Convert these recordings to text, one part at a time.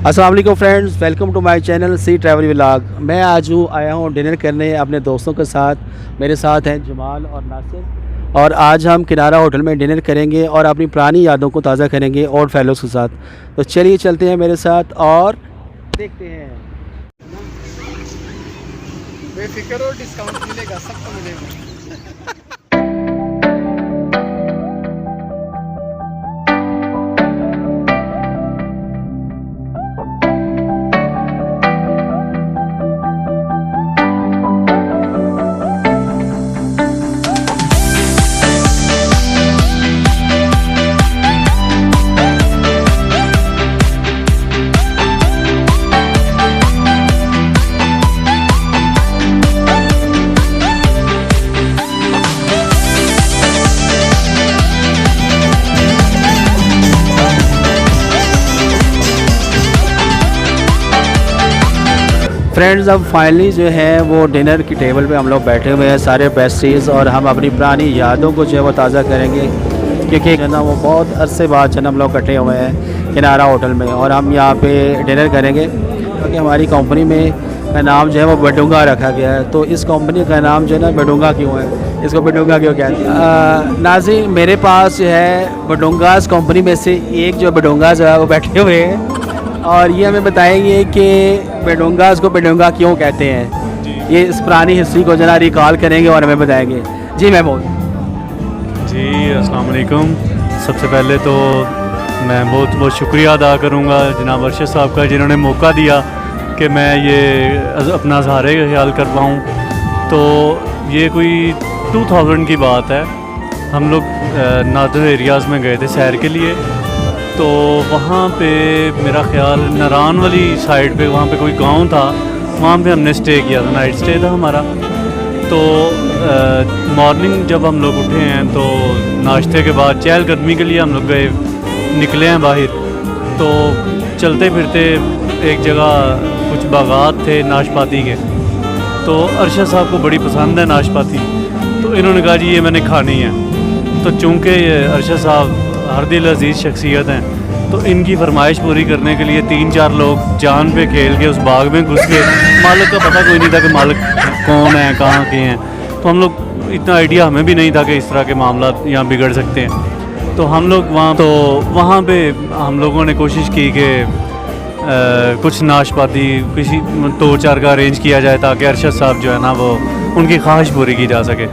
अस्सलाम वालेकुम friends, welcome to my channel C travel vlog. मैं आज आया हूँ डिनर करने अपने दोस्तों के साथ। मेरे साथ हैं जमाल और नासिर और आज हम किनारा होटल में डिनर करेंगे और अपनी पुरानी यादों को ताज़ा करेंगे और फेलोज़ के साथ। तो चलिए चलते हैं मेरे साथ और देखते हैं। बेफिक्र और डिस्काउंट मिलेगा, सबको मिलेगा। फ्रेंड्स, अब फाइनली जो है वो डिनर की टेबल पे हम लोग बैठे हुए हैं सारे बेस्टीज़, और हम अपनी पुरानी यादों को जो है वो ताज़ा करेंगे क्योंकि जो ना वो बहुत अरसे बाद जो हम लोग इकट्ठे हुए हैं किनारा होटल में और हम यहाँ पे डिनर करेंगे क्योंकि हमारी कंपनी में का नाम जो है वो बडूंगा रखा गया है। तो इस कंपनी का नाम जो है ना बडूंगा क्यों है, इसको बडूंगा क्यों कहते हैं? नाज़रीन, मेरे पास जो है बडूंगास कंपनी में से एक जो बडूंगा जो है वो बैठे हुए हैं और ये हमें बताएंगे कि बेडोंगास को बेडोंगा क्यों कहते हैं। ये इस पुरानी हिस्ट्री को जना रिकॉल करेंगे और हमें बताएंगे। जी महमूद जी, अस्सलाम वालेकुम। सबसे पहले तो मैं बहुत बहुत शुक्रिया अदा करूँगा जनाब अरशद साहब का, जिन्होंने मौका दिया कि मैं ये अपना सहारे का ख्याल कर पाऊँ। तो ये कोई 2000 की बात है, हम लोग नादर एरियाज़ में गए थे सैर के लिए। तो वहाँ पे मेरा ख्याल नारान वाली साइड पे वहाँ पे कोई गांव था, वहाँ पे हमने स्टे किया था, नाइट स्टे था हमारा। तो मॉर्निंग जब हम लोग उठे हैं तो नाश्ते के बाद चहलकदमी के लिए हम लोग गए, निकले हैं बाहर। तो चलते फिरते एक जगह कुछ बागात थे नाशपाती के, तो अरशद साहब को बड़ी पसंद है नाशपाती, तो इन्होंने कहा जी ये मैंने खानी है। तो चूँकि अरशद साहब हर दिल अजीज़ शख्सियत हैं, तो इनकी फरमाइश पूरी करने के लिए 3-4 लोग जान पे खेल के उस बाग में घुस गए। मालिक का पता कोई नहीं था कि मालिक कौन है, कहाँ के हैं। तो हम लोग इतना आइडिया हमें भी नहीं था कि इस तरह के मामला यहाँ बिगड़ सकते हैं। तो हम लोग वहाँ पे हम लोगों ने कोशिश की कि कुछ नाशपाती किसी 2-4 का अरेंज किया जाए ताकि अरशद साहब जो है ना वो उनकी ख्वाहिश पूरी की जा सके।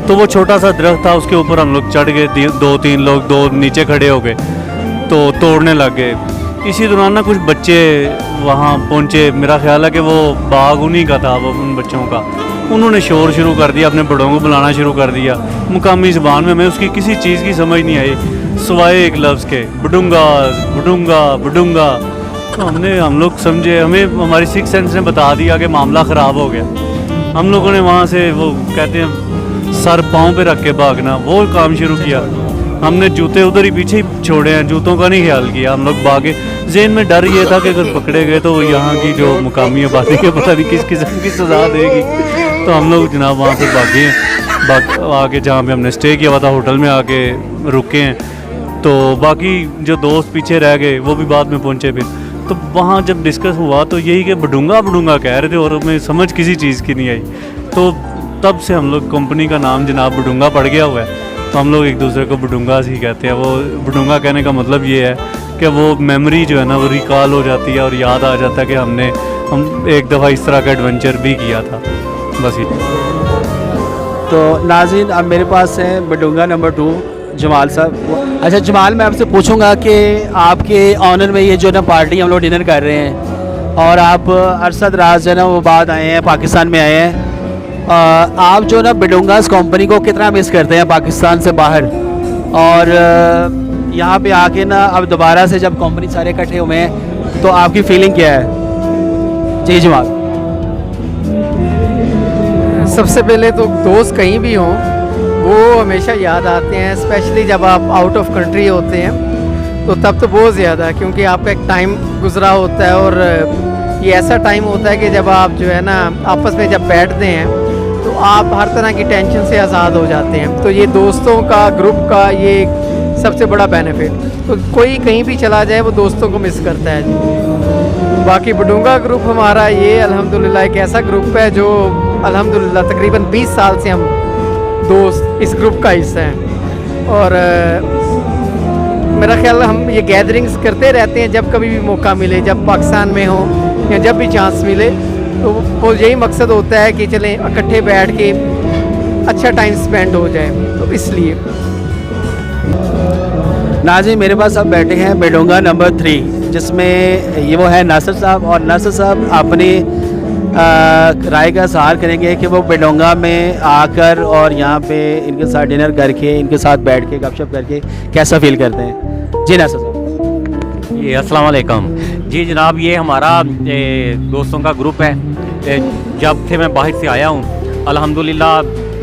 तो वो छोटा सा दरख्त था, उसके ऊपर हम लोग चढ़ गए, 2-3 लोग, 2 नीचे खड़े हो गए तो तोड़ने लग गए। इसी दौरान ना कुछ बच्चे वहाँ पहुँचे, मेरा ख्याल है कि वो बाग उन्हीं का था, वो उन बच्चों का। उन्होंने शोर शुरू कर दिया, अपने बड़ों को बुलाना शुरू कर दिया मुकामी ज़बान में। हमें उसकी किसी चीज़ की समझ नहीं आई सिवाय एक लफ्ज़ के, बडूंगा बडूंगा बडूंगा। तो हम लोग समझे, हमें हमारी सिक्स सेंस ने बता दिया कि मामला ख़राब हो गया। हम लोगों ने वहाँ से वो कहते हैं सर पाँव पे रख के भागना, वो काम शुरू किया। हमने जूते उधर ही पीछे ही छोड़े हैं, जूतों का नहीं ख्याल किया, हम लोग भागे। जेन में डर ये था कि अगर पकड़े गए तो यहाँ की जो मुकामी आबादी के पता नहीं किस किस्म की सज़ा देगी। तो हम लोग जनाब वहाँ से भागे, आके जहाँ पे हमने स्टे किया हुआ था होटल में आके रुके हैं। तो बाकी जो दोस्त पीछे रह गए वो भी बाद में पहुँचे। फिर तो वहाँ जब डिस्कस हुआ तो यही कि बडूंगा बडूंगा कह रहे थे और हमें समझ किसी चीज़ की नहीं आई। तो तब से हम लोग कंपनी का नाम जनाब बडूंगा पड़ गया हुआ है। तो हम लोग एक दूसरे को बडूंगा ही कहते हैं। वो बडूंगा कहने का मतलब ये है कि वो मेमोरी जो है ना वो रिकॉल हो जाती है और याद आ जाता है कि हम एक दफ़ा इस तरह का एडवेंचर भी किया था। बस ये। तो नाज़रीन, अब मेरे पास है बडूंगा नंबर 2 जमाल साहब। अच्छा जमाल, मैं आपसे पूछूंगा कि आपके ऑनर में ये जो ना पार्टी हम लोग डिनर कर रहे हैं और आप अरशद राज जो है ना वो बाद आए हैं, पाकिस्तान में आए हैं, आप जो ना बडूंगास कंपनी को कितना मिस करते हैं पाकिस्तान से बाहर, और यहाँ पे आके ना अब दोबारा से जब कंपनी सारे इकट्ठे हुए हैं तो आपकी फीलिंग क्या है? जी जमाल। सबसे पहले तो दोस्त कहीं भी हों वो हमेशा याद आते हैं, स्पेशली जब आप आउट ऑफ कंट्री होते हैं तो तब तो बहुत ज़्यादा, क्योंकि आपका एक टाइम गुजरा होता है और ये ऐसा टाइम होता है कि जब आप जो है ना आपस में जब बैठते हैं तो आप हर तरह की टेंशन से आज़ाद हो जाते हैं। तो ये दोस्तों का, ग्रुप का ये सबसे बड़ा बेनिफिट। तो कोई कहीं भी चला जाए वो दोस्तों को मिस करता है जी। बाकी बडूंगा ग्रुप हमारा ये अल्हम्दुलिल्लाह एक ऐसा ग्रुप है जो अल्हम्दुलिल्लाह तकरीबन 20 साल से हम दोस्त इस ग्रुप का हिस्सा हैं। और मेरा ख्याल हम ये गैदरिंग्स करते रहते हैं जब कभी भी मौका मिले, जब पाकिस्तान में हो या जब भी चांस मिले, तो वो यही मकसद होता है कि चलें इकट्ठे बैठ के अच्छा टाइम स्पेंड हो जाए, तो इसलिए। नाज़रीन, मेरे पास अब बैठे हैं बेडोंगा नंबर 3, जिसमें ये वो है नासिर साहब, और नासिर साहब अपनी राय का इज़हार करेंगे कि वो बेडोंगा में आकर और यहाँ पे इनके साथ डिनर करके, इनके साथ बैठ के गपशप करके कैसा फील करते हैं। जी नासिर साहब। जी अस्सलाम वालेकुम। जी जनाब, ये हमारा दोस्तों का ग्रुप है। जब से मैं बाहर से आया हूँ अल्हम्दुलिल्लाह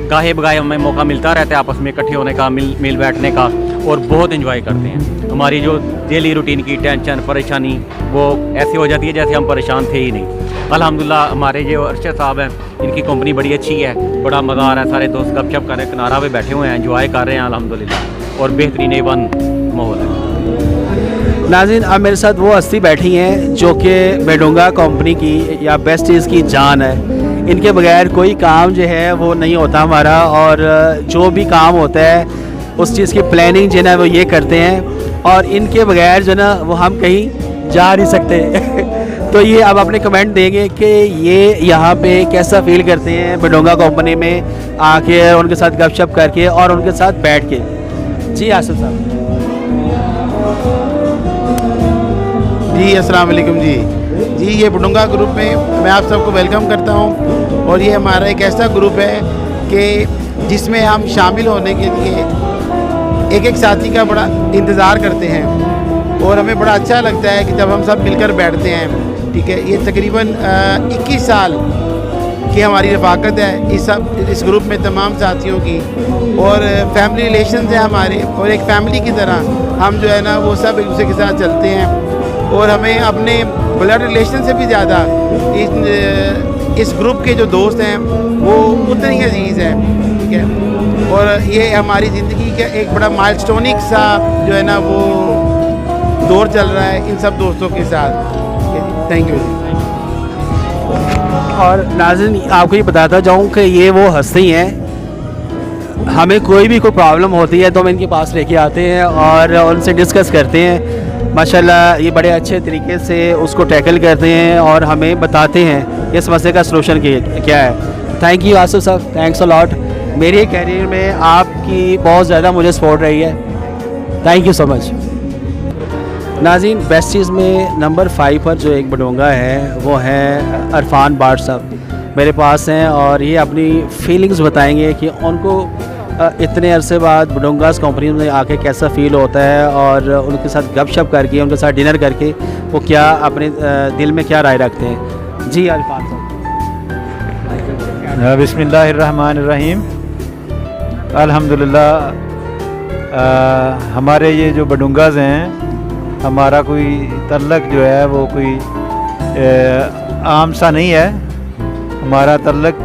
गाहे बगाहे हमें मौका मिलता रहता है आपस में इकट्ठे होने का, मिल बैठने का, और बहुत एंजॉय करते हैं। हमारी जो डेली रूटीन की टेंशन परेशानी वो ऐसी हो जाती है जैसे हम परेशान थे ही नहीं। अल्हम्दुलिल्लाह हमारे जो अरशद साहब हैं, इनकी कंपनी बड़ी अच्छी है, बड़ा मज़ा आ रहा है। सारे दोस्त गपशप कर रहे हैं, किनारा पे बैठे हुए हैं, एंजॉय कर रहे हैं अल्हम्दुलिल्लाह, और बेहतरीन एवन माहौल है। नाज़रीन, अब मेरे साथ वो हस्ती बैठी हैं जो कि बेडोंगा कंपनी की या बेस्ट चीज़ की जान है। इनके बगैर कोई काम जो है वो नहीं होता हमारा, और जो भी काम होता है उस चीज़ की प्लानिंग जो है ना वो ये करते हैं, और इनके बगैर जो ना वो हम कहीं जा नहीं सकते। तो ये अब अपने कमेंट देंगे कि ये यहाँ पे कैसा फील करते हैं बेडोंगा कंपनी में आके, उनके साथ गपशप करके और उनके साथ बैठ के। जी आसिफ साहब। जी अस्सलाम वालेकुम। जी ये बेडोंगा ग्रुप में मैं आप सबको वेलकम करता हूँ, और ये हमारा एक ऐसा ग्रुप है कि जिसमें हम शामिल होने के लिए एक एक साथी का बड़ा इंतज़ार करते हैं, और हमें बड़ा अच्छा लगता है कि जब हम सब मिलकर बैठते हैं। ठीक है, ये तकरीबन 21 साल की हमारी रफ़ाकत है इस ग्रुप में तमाम साथियों की, और फैमिली रिलेशन है हमारे, और एक फैमिली की तरह हम जो है ना वो सब एक दूसरे के साथ चलते हैं, और हमें अपने ब्लड रिलेशन से भी ज़्यादा इस ग्रुप के जो दोस्त हैं वो उतने ही अजीज़ हैं। ठीक है, और ये हमारी ज़िंदगी का एक बड़ा माइलस्टोनिक सा जो है ना वो दौर चल रहा है इन सब दोस्तों के साथ। Thank you. और नाज़रीन, आपको ये बताता जाऊँ कि ये वो हस्ती हैं, हमें कोई भी कोई प्रॉब्लम होती है तो हम इनके पास लेके आते हैं और उनसे डिस्कस करते हैं। माशाल्लाह ये बड़े अच्छे तरीके से उसको टैकल करते हैं और हमें बताते हैं इस मसले का सलूशन क्या है। थैंक यू आसिफ साहब, थैंक्स अ लॉट। मेरे कैरियर में आपकी बहुत ज़्यादा मुझे सपोर्ट रही है, थैंक यू सो मच। नाज़रीन, बेस्ट चीज़ में नंबर 5 पर जो एक बेडोंगा है वो है अरफान बाट साहब मेरे पास हैं, और ये अपनी फीलिंग्स बताएंगे कि उनको इतने अरसे बाद बेडोंगास कंपनी में आके कैसा फ़ील होता है, और उनके साथ गपशप करके, उनके साथ डिनर करके वो क्या अपने दिल में क्या राय रखते हैं। जी अरफान साहब। बिस्मिल्लाहिर्रहमानिर्रहीम। अल्हम्दुलिल्लाह, हमारे ये जो बेडोंगाज़ हैं, हमारा कोई तल्लक जो है वो कोई आम सा नहीं है। हमारा तल्लक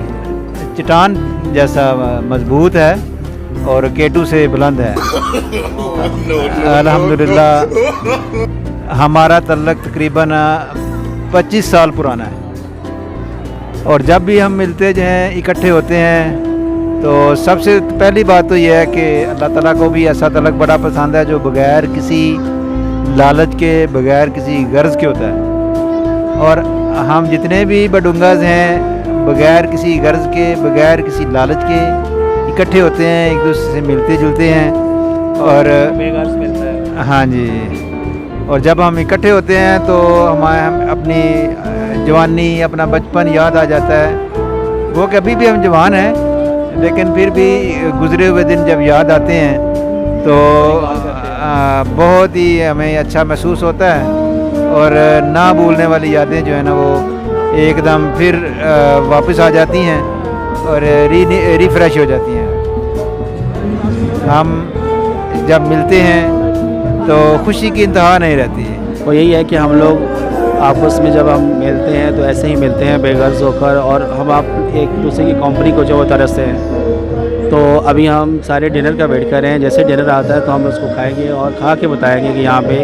चट्टान जैसा मजबूत है और केटू से बुलंद है। अल्हम्दुलिल्लाह, हमारा तल्लक तकरीबन 25 साल पुराना है, और जब भी हम मिलते जो हैं, इकट्ठे होते हैं, तो सबसे पहली बात तो यह है कि अल्लाह ताला को भी ऐसा तल्लक बड़ा पसंद है जो बग़ैर किसी लालच के, बग़ैर किसी गर्ज़ के होता है। और हम जितने भी बेडोंगाज़ हैं बग़ैर किसी गर्ज़ के, बग़ैर किसी लालच के इकट्ठे होते हैं, एक दूसरे से मिलते जुलते हैं, और बेगर्स मिलता है। हाँ जी, और जब हम इकट्ठे होते हैं तो हमें अपनी जवानी, अपना बचपन याद आ जाता है। वो कि अभी भी हम जवान हैं, लेकिन फिर भी गुज़रे हुए दिन जब याद आते हैं तो बहुत ही हमें अच्छा महसूस होता है, और ना भूलने वाली यादें जो है ना वो एकदम फिर वापस आ जाती हैं और रिफ़्रेश हो जाती हैं। हम जब मिलते हैं तो खुशी की इंतहा नहीं रहती है। वो यही है कि हम लोग आपस में जब हम मिलते हैं तो ऐसे ही मिलते हैं बेगर्ज होकर, और हम आप एक दूसरे की कंपनी को जो वो तरसते हैं। तो अभी हम सारे डिनर का वेट कर रहे हैं, जैसे डिनर आता है तो हम उसको खाएंगे और खा के बताएंगे कि यहाँ पे